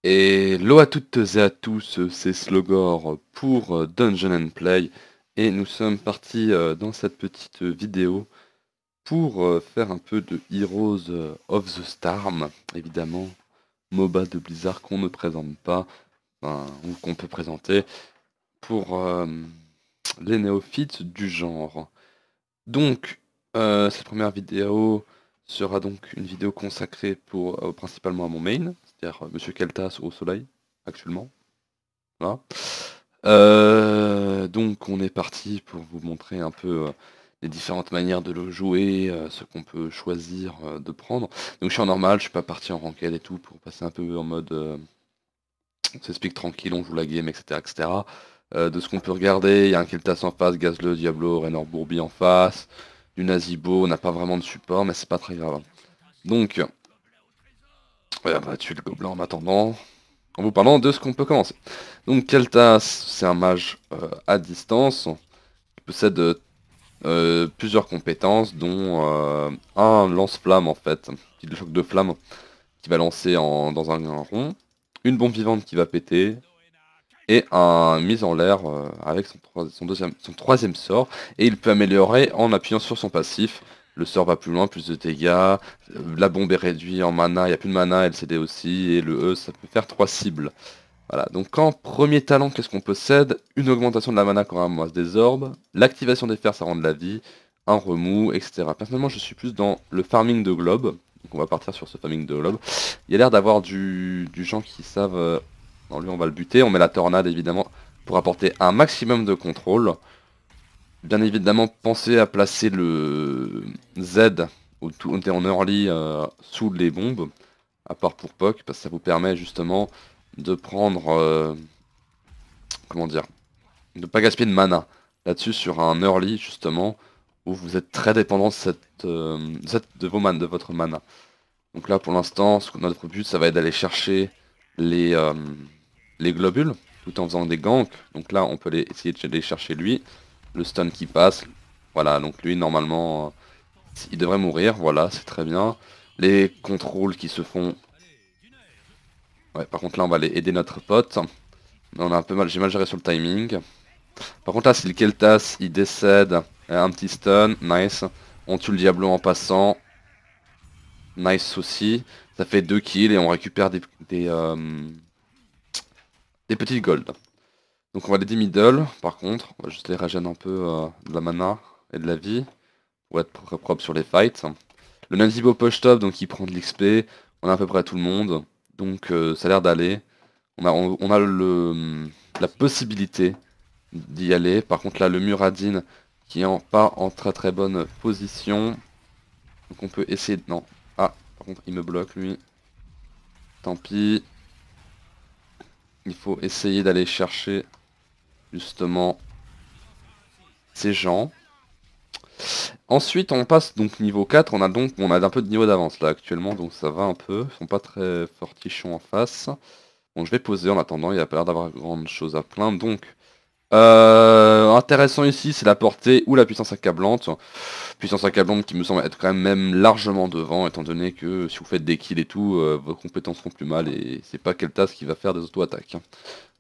Hello à toutes et à tous, c'est Slogor pour Dungeon and Play et nous sommes partis dans cette petite vidéo pour faire un peu de Heroes of the Storm, évidemment, MOBA de Blizzard qu'on ne présente pas, ou qu'on peut présenter pour les néophytes du genre. Donc, cette première vidéo sera donc une vidéo consacrée principalement à mon main, c'est-à-dire Monsieur Keltas au soleil, actuellement. Voilà. Donc on est parti pour vous montrer un peu les différentes manières de le jouer, ce qu'on peut choisir de prendre. Donc je suis en normal, je suis pas parti en ranked et tout pour passer un peu en mode on s'explique tranquille, on joue la game, etc. etc. De ce qu'on peut regarder, il y a un Keltas en face, Gazle, Diablo, Raynor Bourbi en face, du Nazibo, on n'a pas vraiment de support, mais c'est pas très grave. Donc, on va tuer le gobelin en attendant, en vous parlant de ce qu'on peut commencer. Donc Keltas, c'est un mage à distance, qui possède plusieurs compétences, dont un lance-flamme en fait, petit choc de flamme, qui va lancer dans un rond, une bombe vivante qui va péter, et un mise en l'air avec son troisième sort, et il peut améliorer en appuyant sur son passif. Le sort va plus loin, plus de dégâts, la bombe est réduite en mana, il n'y a plus de mana, LCD aussi, et le E ça peut faire 3 cibles. Voilà, donc en premier talent, qu'est-ce qu'on possède? Une augmentation de la mana quand on ramasse des orbes, l'activation des fers ça rend de la vie, un remous, etc. Personnellement je suis plus dans le farming de globe, donc on va partir sur ce farming de globe. Il y a l'air d'avoir du gens qui savent... Non, lui on va le buter, on met la tornade évidemment pour apporter un maximum de contrôle. Bien évidemment pensez à placer le Z où on est en early sous les bombes, à part pour POC, parce que ça vous permet justement de prendre... comment dire, de pas gaspiller de mana là-dessus sur un early justement où vous êtes très dépendant de votre mana. Donc là pour l'instant notre but ça va être d'aller chercher les, euh, les globules tout en faisant des ganks. Donc là on peut essayer de les chercher lui, le stun qui passe, voilà donc lui normalement il devrait mourir, voilà c'est très bien. Les contrôles qui se font, ouais par contre là on va aller aider notre pote. On a un peu mal, j'ai mal géré sur le timing. Par contre là si le Keltas il décède, un petit stun, nice. On tue le Diablo en passant. Nice aussi. Ça fait 2 kills et on récupère des petits gold. Donc on va les middle par contre. On va juste les régène un peu de la mana et de la vie. Pour être propre sur les fights. Le Nazibo push top donc il prend de l'XP. On a à peu près tout le monde. Donc ça a l'air d'aller. On a la possibilité d'y aller. Par contre là le Muradin qui est pas en très très bonne position. Donc on peut essayer de... Non. Ah, par contre il me bloque lui. Tant pis. Il faut essayer d'aller chercher justement ces gens. Ensuite on passe donc niveau 4. On a un peu de niveau d'avance là actuellement. Donc ça va un peu. Ils sont pas très fortichons en face. Bon je vais poser en attendant. Il n'y a pas l'air d'avoir grande chose à plaindre. Donc... intéressant ici, c'est la portée ou la puissance accablante. Puissance accablante qui me semble être quand même largement devant, étant donné que si vous faites des kills et tout, vos compétences seront plus mal et c'est pas Keltas qui va faire des auto-attaques.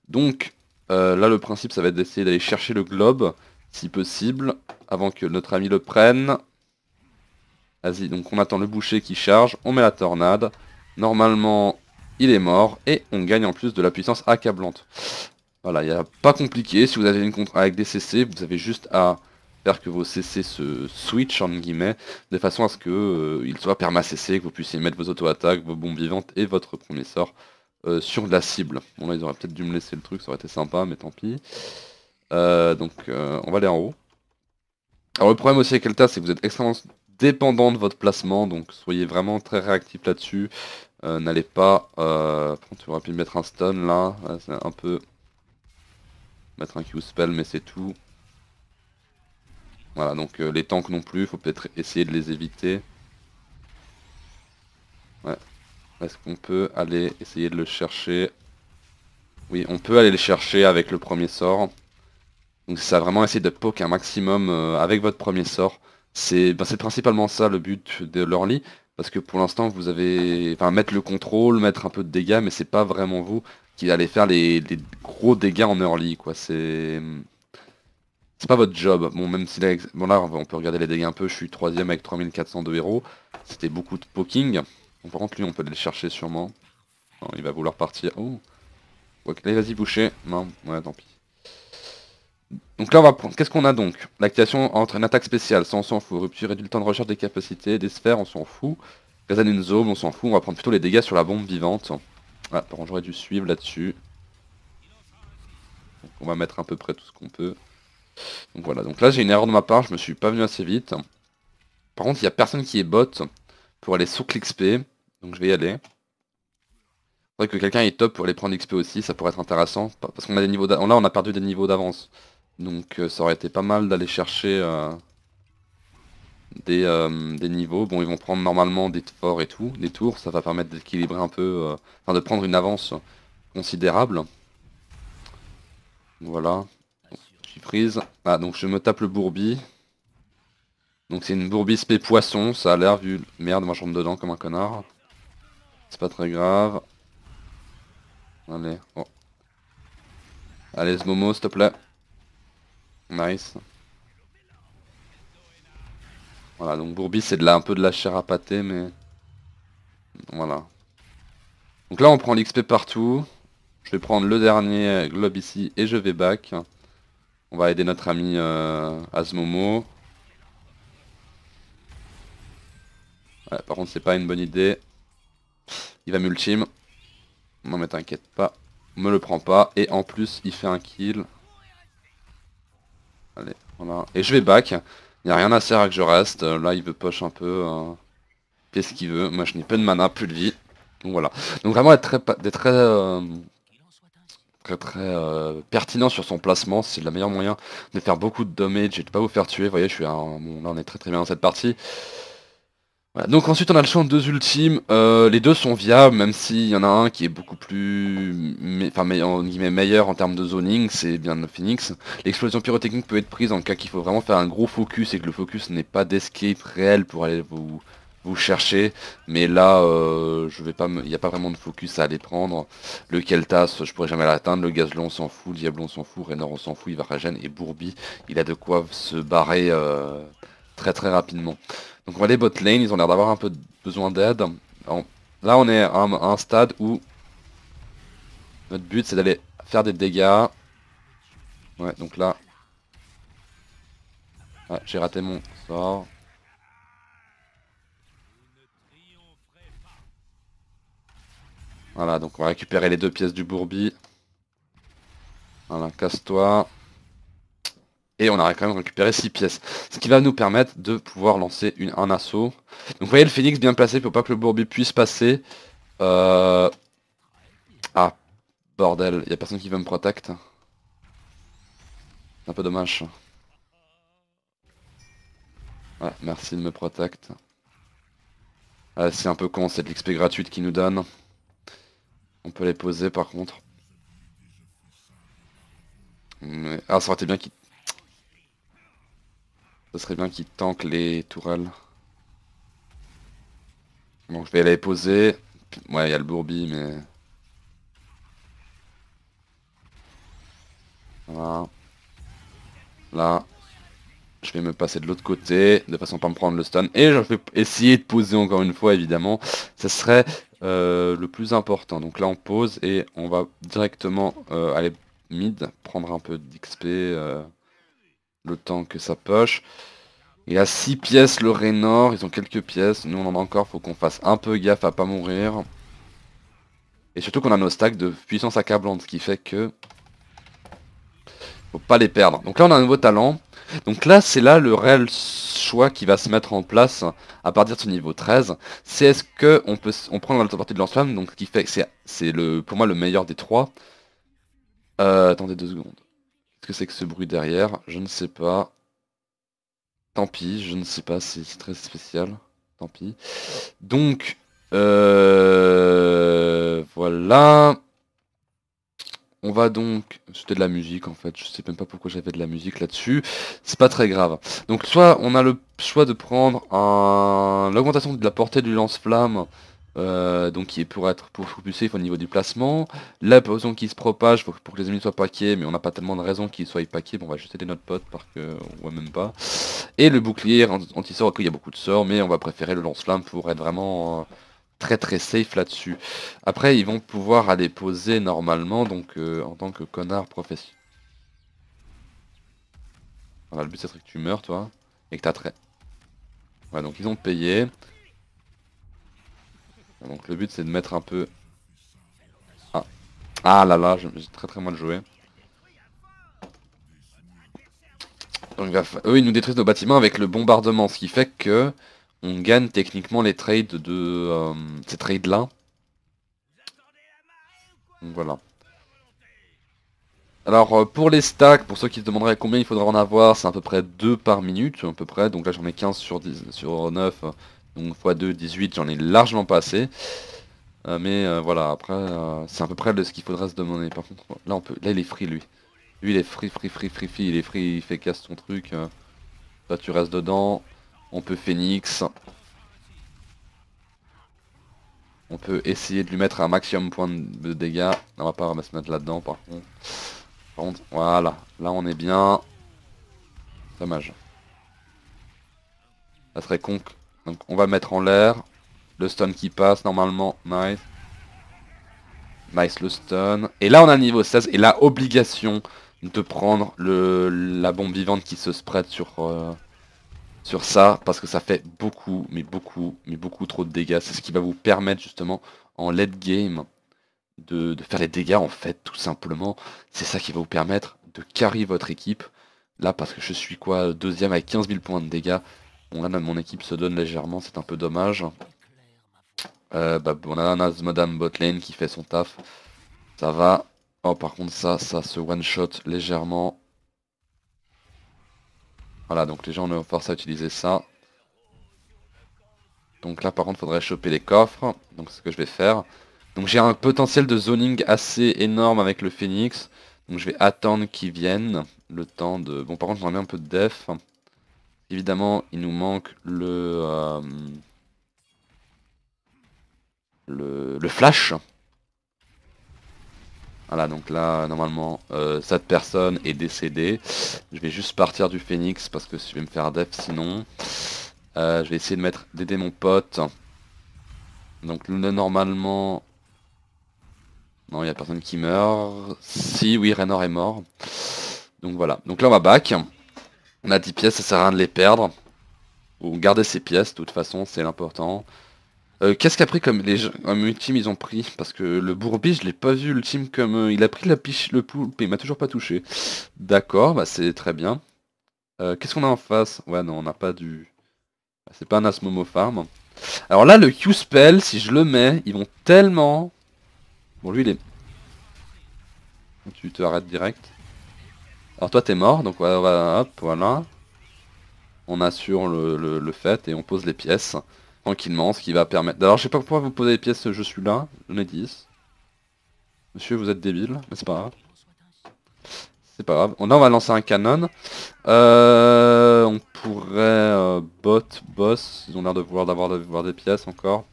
Donc là le principe ça va être d'essayer d'aller chercher le globe, si possible, avant que notre ami le prenne. Vas-y, donc on attend le boucher qui charge, on met la tornade. Normalement il est mort et on gagne en plus de la puissance accablante. Voilà, il n'y a pas compliqué, si vous avez une contre avec des CC, vous avez juste à faire que vos CC se switch en guillemets, de façon à ce que ils soient perma CC, que vous puissiez mettre vos auto-attaques, vos bombes vivantes et votre premier sort sur de la cible. Bon là ils auraient peut-être dû me laisser le truc, ça aurait été sympa, mais tant pis. Donc on va aller en haut. Alors le problème aussi avec Elta, c'est que vous êtes extrêmement dépendant de votre placement, donc soyez vraiment très réactif là-dessus. N'allez pas... tu aurais pu mettre un stun là, c'est un peu... Mettre un Q-spell mais c'est tout. Voilà donc les tanks non plus, faut peut-être essayer de les éviter. Ouais. Est-ce qu'on peut aller essayer de le chercher? Oui, on peut aller le chercher avec le premier sort. Donc ça vraiment essayer de poke un maximum avec votre premier sort. C'est principalement ça le but de l'early. Parce que pour l'instant, vous avez... Enfin, mettre le contrôle, mettre un peu de dégâts, mais c'est pas vraiment vous qui allez faire les gros dégâts en early, quoi. C'est pas votre job. Bon, même si là, bon, là, on peut regarder les dégâts un peu. Je suis troisième avec 3400 de héros. C'était beaucoup de poking. Bon, par contre, lui, on peut aller le chercher sûrement. Non, il va vouloir partir. Oh. Ok, allez, vas-y, boucher. Non, ouais, tant pis. Donc là, on va prendre. Qu'est-ce qu'on a donc? L'activation entre une attaque spéciale, ça on s'en fout. Rupture, réduit le temps de recharge des capacités. Des sphères, on s'en fout. Résonne une zone, on s'en fout. On va prendre plutôt les dégâts sur la bombe vivante. Ah, par contre, j'aurais dû suivre là-dessus. On va mettre à peu près tout ce qu'on peut. Donc voilà, donc là j'ai une erreur de ma part, je me suis pas venu assez vite. Par contre, il y a personne qui est bot pour aller sur l'XP, donc je vais y aller. Faudrait que quelqu'un est top pour aller prendre l'XP aussi, ça pourrait être intéressant. Parce qu'on a des niveaux là on a perdu des niveaux d'avance. Donc ça aurait été pas mal d'aller chercher des niveaux. Bon, ils vont prendre normalement des forts et tout, des tours, ça va permettre d'équilibrer un peu, enfin de prendre une avance considérable. Voilà. Je suis prise. Ah, donc je me tape le bourbi. Donc c'est une bourbi spé poisson, ça a l'air vu... Merde, moi je rentre dedans comme un connard. C'est pas très grave. Allez, oh. Allez, ce Momo, s'il te plaît. Nice. Voilà, donc bourbi c'est un peu de la chair à pâté, mais... Voilà. Donc là on prend l'XP partout. Je vais prendre le dernier globe ici et je vais back. On va aider notre ami Asmomo. Ouais, par contre c'est pas une bonne idée. Il va m'ultime. Non mais t'inquiète pas. Me le prend pas. Et en plus il fait un kill. Allez, voilà. Et je vais back. Il n'y a rien à faire à que je reste. Là il veut push un peu. Fait ce qu'il veut. Moi je n'ai peu de mana, plus de vie. Donc voilà. Donc vraiment être très pertinent sur son placement, c'est le meilleur moyen de faire beaucoup de damage et de pas vous faire tuer. Vous voyez, je suis bon, là on est très bien dans cette partie. Voilà. Donc ensuite on a le champ de deux ultimes, les deux sont viables, même s'il y en a un qui est beaucoup plus meilleur en termes de zoning, c'est bien le Phoenix. L'explosion pyrotechnique peut être prise en cas qu'il faut vraiment faire un gros focus et que le focus n'est pas d'escape réel pour aller vous chercher, mais là je vais pas il n'y a pas vraiment de focus à aller prendre. Le Keltas je pourrais jamais l'atteindre, le Gazlon on s'en fout, le Diablon on s'en fout, Raynor on s'en fout, il va régène, et Bourbi il a de quoi se barrer très rapidement. Donc on va aller bot lane, ils ont l'air d'avoir un peu besoin d'aide. Là on est à un stade où notre but c'est d'aller faire des dégâts. Ouais, donc là... Ah, j'ai raté mon sort. Voilà, donc on va récupérer les deux pièces du bourbi. Voilà, casse-toi. Et on a quand même récupéré 6 pièces. Ce qui va nous permettre de pouvoir lancer un assaut. Donc vous voyez le phoenix bien placé pour pas que le bourbi puisse passer. Ah, bordel, il y a personne qui veut me protect. C'est un peu dommage. Ouais, merci de me protect. Ah, c'est un peu con, c'est de l'XP gratuite qu'ils nous donnent. On peut les poser par contre. Ah, ça aurait été bien qu'ils... Ça serait bien qu'ils tankent les tourelles. Donc je vais aller les poser. Ouais, il y a le bourbi, mais... Voilà. Là. Je vais me passer de l'autre côté, de façon à pas me prendre le stun. Et je vais essayer de poser encore une fois, évidemment. Ça serait le plus important. Donc là, on pose et on va directement aller mid, prendre un peu d'XP, le temps que ça push. Il a 6 pièces le Raynor, ils ont quelques pièces. Nous, on en a encore, faut qu'on fasse un peu gaffe à pas mourir. Et surtout qu'on a nos stacks de puissance accablante, ce qui fait que... Faut pas les perdre. Donc là, on a un nouveau talent. Donc là, c'est là le réel choix qui va se mettre en place à partir de ce niveau 13. C'est est-ce que on prend la partie de lance-flamme, donc ce qui fait que c'est pour moi le meilleur des trois. Attendez 2 secondes. Qu'est-ce que c'est que ce bruit derrière? Je ne sais pas. Tant pis, je ne sais pas, c'est très spécial. Tant pis. Donc, voilà. On va donc... C'était de la musique en fait, je sais même pas pourquoi j'avais de la musique là-dessus. C'est pas très grave. Donc soit on a le choix de prendre l'augmentation de la portée du lance-flamme, donc qui est pour être pour focuser au niveau du placement. La potion qui se propage pour que les ennemis soient paqués, mais on n'a pas tellement de raison qu'ils soient paqués. Bon, on va juste aider notre pote parce que on voit même pas. Et le bouclier anti-sort, il y a beaucoup de sorts, mais on va préférer le lance-flamme pour être vraiment très très safe là-dessus. Après, ils vont pouvoir aller poser normalement, donc en tant que connard professionnel. Voilà, le but c'est que tu meurs, toi, et que t'as très... Ouais, donc ils ont payé. Donc le but c'est de mettre un peu... Ah, ah là là, j'ai très très mal joué. Donc eux ils nous détruisent nos bâtiments avec le bombardement, ce qui fait que on gagne techniquement les trades de ces trades là. Donc voilà. Alors pour les stacks, pour ceux qui se demanderaient combien il faudra en avoir, c'est à peu près 2 par minute à peu près. Donc là j'en ai 15 sur 10, sur 9, donc x 2, 18, j'en ai largement pas assez. Mais voilà, après c'est à peu près de ce qu'il faudrait se demander. Par contre, là on peut. Là il est free lui. Lui il est free, il est free, il fait casse ton truc. Toi tu restes dedans. On peut Phoenix. On peut essayer de lui mettre un maximum point de dégâts. On va pas se mettre là-dedans par contre. Voilà, là on est bien. Dommage. Ça serait con. Donc on va le mettre en l'air. Le stun qui passe normalement. Nice. Nice le stun. Et là on a le niveau 16. Et la obligation de prendre la bombe vivante qui se spread sur ça. Parce que ça fait beaucoup, mais beaucoup trop de dégâts. C'est ce qui va vous permettre justement en late game de faire les dégâts en fait tout simplement. C'est ça qui va vous permettre de carry votre équipe. Là parce que je suis quoi, deuxième avec 15 000 points de dégâts. Bon là mon équipe se donne légèrement, c'est un peu dommage. On a un Asmodam botlane qui fait son taf. Ça va. Oh par contre ça se one shot légèrement. Voilà donc les gens on est force à utiliser ça. Donc là par contre faudrait choper les coffres. Donc c'est ce que je vais faire. Donc j'ai un potentiel de zoning assez énorme avec le Phoenix. Donc je vais attendre qu'ils viennent. Le temps de... Bon par contre j'en ai un peu de def. Évidemment il nous manque le flash. Voilà donc là normalement cette personne est décédée. Je vais juste partir du Phoenix parce que je vais me faire def sinon. Je vais essayer d'aider mon pote. Donc normalement... Non, il n'y a personne qui meurt. Si, oui, Raynor est mort. Donc voilà. Donc là, on va back. On a 10 pièces, ça sert à rien de les perdre. Ou garder ces pièces, de toute façon, c'est l'important. Qu'est-ce qu'a pris comme ultime ils ont pris? Parce que le Bourbi, je l'ai pas vu ultime comme... il a pris la piche, le poulpe, il m'a toujours pas touché. D'accord, bah c'est très bien. Qu'est-ce qu'on a en face? Ouais, non, on n'a pas du... C'est pas un Asmomo Farm. Alors là, le Q-Spell, si je le mets, ils vont tellement... Bon, lui, il est... Tu te arrêtes direct. Alors toi, t'es mort, donc hop, voilà. On assure le fait et on pose les pièces tranquillement, ce qui va permettre... Alors, je sais pas pourquoi vous posez les pièces, je suis là, j'en ai 10. Monsieur, vous êtes débile, mais c'est pas grave. C'est pas grave. Là, on va lancer un canon. On pourrait... boss, ils ont l'air de vouloir d'avoir des pièces encore.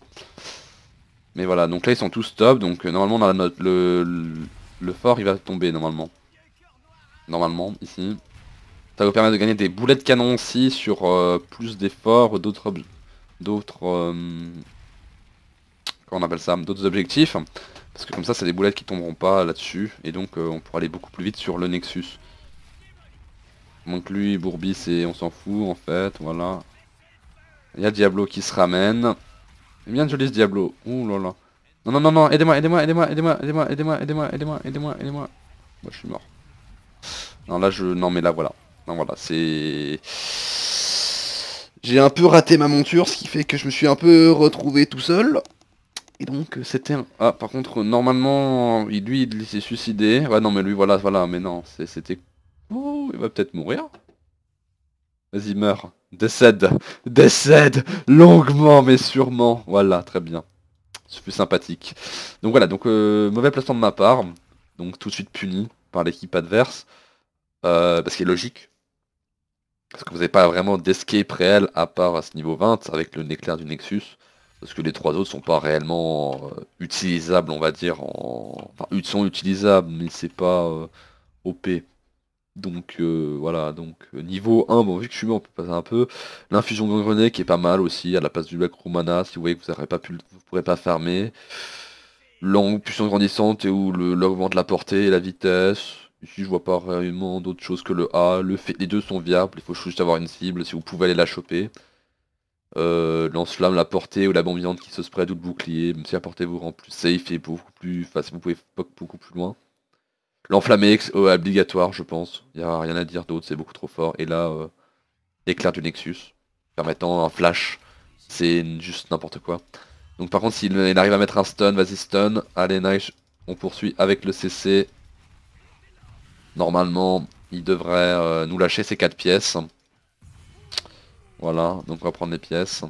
Mais voilà, donc là ils sont tous top, donc normalement on a le fort il va tomber normalement. Normalement, ici. Ça va vous permettre de gagner des boulets de canon aussi sur plus d'efforts, d'autres... Comment on appelle ça? D'autres objectifs. Parce que comme ça c'est des boulettes qui tomberont pas là-dessus. Et donc on pourra aller beaucoup plus vite sur le Nexus. Donc lui, Bourbis, on s'en fout en fait, voilà. Il y a Diablo qui se ramène. C'est bien joli ce Diablo. Ouh là là. Non, non, non, non, aidez-moi, aidez-moi, aidez-moi, aidez-moi, aidez-moi, aidez-moi, aidez-moi, aidez-moi, aidez-moi, aidez-moi. Moi je suis mort. Non là Non mais là voilà. Non voilà, c'est... J'ai un peu raté ma monture, ce qui fait que je me suis un peu retrouvé tout seul. Et donc c'était un... Ah par contre normalement lui il s'est suicidé. Ouais non mais lui voilà mais non c'était... Oh il va peut-être mourir. Vas-y meurs. Décède longuement mais sûrement. Voilà très bien. C'est plus sympathique. Donc voilà donc mauvais placement de ma part. donc tout de suite puni par l'équipe adverse, ce qui est logique. Parce que vous n'avez pas vraiment d'escape réel à part à ce niveau 20 avec le éclair du Nexus. Parce que les trois autres sont pas réellement utilisables, on va dire. Enfin, ils sont utilisables, mais c'est pas OP. Donc voilà, donc niveau 1, bon vu que je suis mort, on peut passer un peu. L'infusion gangrenée qui est pas mal aussi, à la place du Black Romana, si vous voyez que vous n'aurez pas pu, vous pourrez pas farmer. Puissance grandissante et où l'augmente la portée et la vitesse. Ici je vois pas réellement d'autre chose que le A. Les deux sont viables, il faut juste avoir une cible si vous pouvez aller la choper. Lance-flamme, la portée ou la bombillante qui se spread ou le bouclier, même si la portée vous rend plus safe et beaucoup plus facile, vous pouvez poke beaucoup plus loin. L'enflammé obligatoire je pense, il n'y a rien à dire d'autre, c'est beaucoup trop fort. Et là, éclair du Nexus, permettant un flash, c'est juste n'importe quoi. Donc par contre s'il arrive à mettre un stun, vas-y stun, allez nice, on poursuit avec le CC. Normalement il devrait nous lâcher ces 4 pièces. Voilà, donc on va prendre les pièces.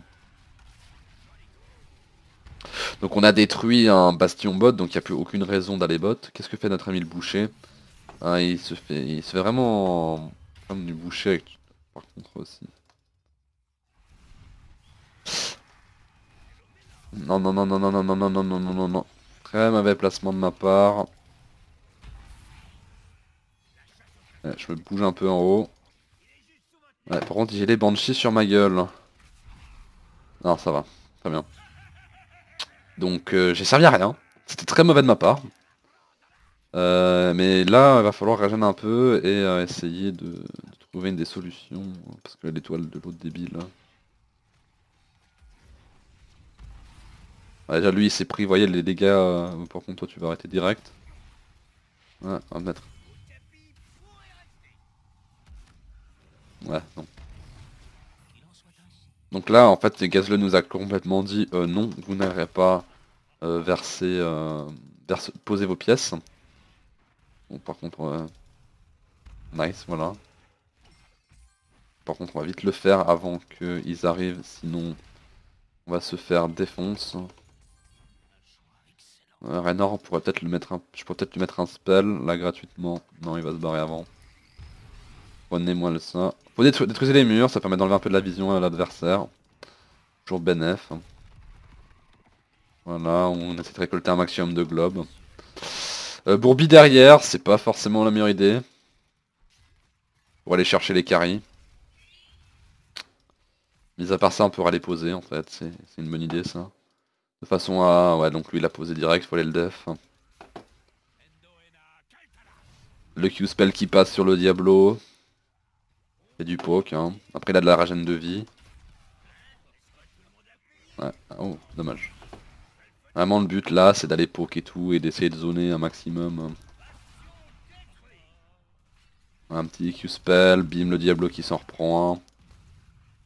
Donc on a détruit un bastion bot, donc il n'y a plus aucune raison d'aller bot. Qu'est-ce que fait notre ami le boucher? Ah, il se fait vraiment comme du boucher avec... par contre aussi. Non, non, non, non, non, non, non, non, non, non, non, non, non. Très mauvais placement de ma part. Ouais, je me bouge un peu en haut. Ouais, par contre j'ai les banshees sur ma gueule. Non, ça va, très bien. Donc j'ai servi à rien. C'était très mauvais de ma part. Mais là, il va falloir régénérer un peu et essayer de trouver une des solutions. Parce que l'étoile de l'autre débile là. Ouais, déjà lui il s'est pris, vous voyez les dégâts, par contre toi tu vas arrêter direct. Ouais, on va mettre. Ouais, non. Donc là en fait Gazle nous a complètement dit non, vous n'aurez pas poser vos pièces. Bon par contre nice, voilà. Par contre on va vite le faire avant qu'ils arrivent, sinon on va se faire défonce. Raynor, on pourrait peut-être je pourrais peut-être lui mettre un spell là gratuitement. Non, il va se barrer avant. Prenez-moi le ça. Faut détruire les murs, ça permet d'enlever un peu de la vision à l'adversaire. Toujours bénef. Voilà, on essaie de récolter un maximum de globes. Bourbi derrière, c'est pas forcément la meilleure idée. Pour aller chercher les carries. Mis à part ça, on pourra les poser en fait, c'est une bonne idée ça. De façon à... Ouais, donc lui il a posé direct, faut aller le def. Le Q-spell qui passe sur le Diablo. Et du poke, hein. Après il a de la régène de vie. Ouais, oh, dommage. Vraiment le but là, c'est d'aller poke et tout, et d'essayer de zoner un maximum. Un petit Q-spell, bim, le Diablo qui s'en reprend un.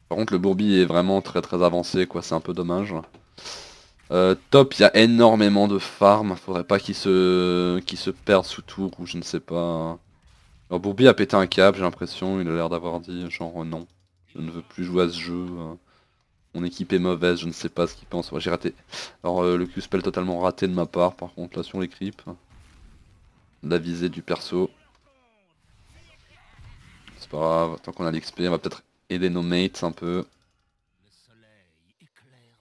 Par contre le Bourbi est vraiment très très avancé, quoi, c'est un peu dommage. Top, il y a énormément de farm, faudrait pas qu'il se perde sous tour ou je ne sais pas. Alors Bourbi a pété un câble, j'ai l'impression, il a l'air d'avoir dit genre non, je ne veux plus jouer à ce jeu, mon équipe est mauvaise, je ne sais pas ce qu'il pense. Ouais, j'ai raté. Alors le Q-spell totalement raté de ma part par contre là sur les creeps. La visée du perso. C'est pas grave, tant qu'on a l'XP, on va peut-être aider nos mates un peu.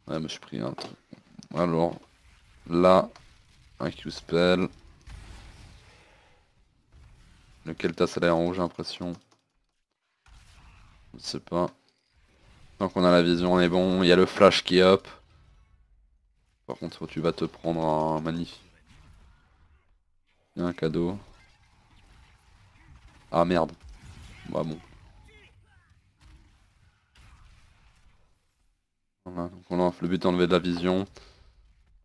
Ouais, je me suis pris un truc. Alors, là, un Q-spell. Lequel t'as, ça a l'air en rouge, j'ai l'impression. Je sais pas. Tant qu'on a la vision, on est bon. Il y a le flash qui est up. Par contre, tu vas te prendre un magnifique. Il y a un cadeau. Ah merde. Bah bon. Voilà, donc on a le but d'enlever de la vision.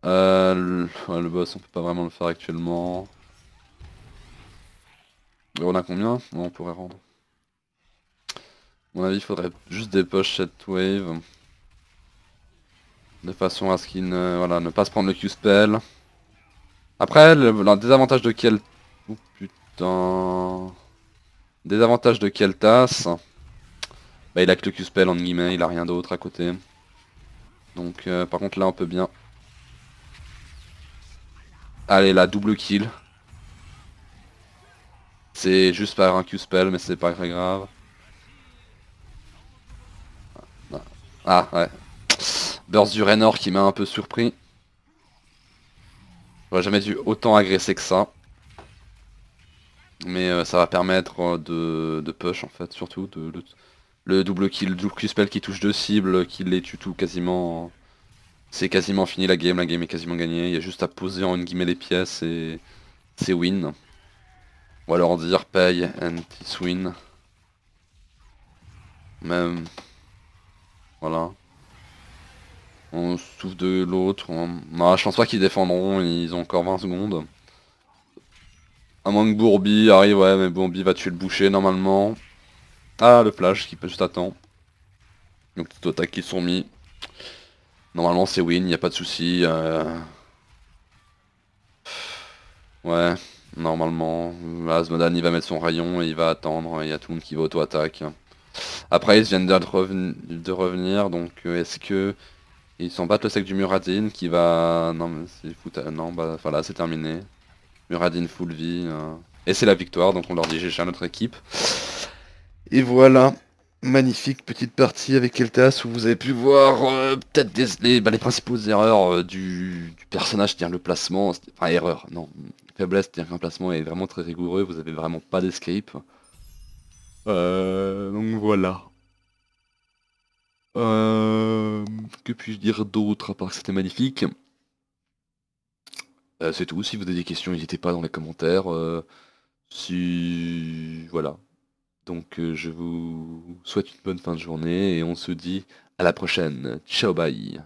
Ouais, le boss, on peut pas vraiment le faire actuellement. On a combien? On pourrait rendre. À mon avis, il faudrait juste des push cette wave. De façon à ce qu'il ne pas se prendre le Q-spell. Après, le désavantage de quel... Oh putain... Désavantage de Keltas. Bah il a que le Q-spell en guillemets, il a rien d'autre à côté. Donc par contre là on peut bien... Allez la double kill. C'est juste par un Q-spell, mais c'est pas très grave. Ah, ouais. Burst du Raynor qui m'a un peu surpris. J'aurais jamais dû autant agresser que ça. Mais ça va permettre de push en fait, surtout. Le double kill, le double Q-spell qui touche deux cibles, qui les tue tout quasiment. C'est quasiment fini la game est quasiment gagnée. Il y a juste à poser en une guillemets les pièces et c'est win. Ou alors dire pay and it's win. Même, voilà. On se souffle de l'autre. Non, je pense pas qu'ils défendront, ils ont encore 20 secondes. À moins que Bourbi arrive, ouais, mais Bourbi va tuer le boucher normalement. Ah, le flash qui peut juste attendre. Donc, toutes attaques qui sont mis. Normalement, c'est win, y a pas de souci. Ouais, normalement. Asmodan, il va mettre son rayon et il va attendre. Il y a tout le monde qui va auto-attaque. Après, ils viennent de revenir, donc est-ce que ils s'en battent le sec du Muradin qui va... Non, mais c'est foutu. Non, bah voilà, c'est terminé. Muradin full vie. Et c'est la victoire, donc on leur dit GG à notre équipe. Et voilà, magnifique petite partie avec Keltas où vous avez pu voir peut-être les principaux erreurs du personnage, c'est-à-dire le placement. Enfin, erreur, non. Faiblesse, c'est-à-dire qu'un placement est vraiment très rigoureux, vous avez vraiment pas d'escape. Donc voilà. Que puis-je dire d'autre à part que c'était magnifique? C'est tout, si vous avez des questions, n'hésitez pas dans les commentaires. Si... Voilà. Donc je vous souhaite une bonne fin de journée et on se dit à la prochaine. Ciao bye.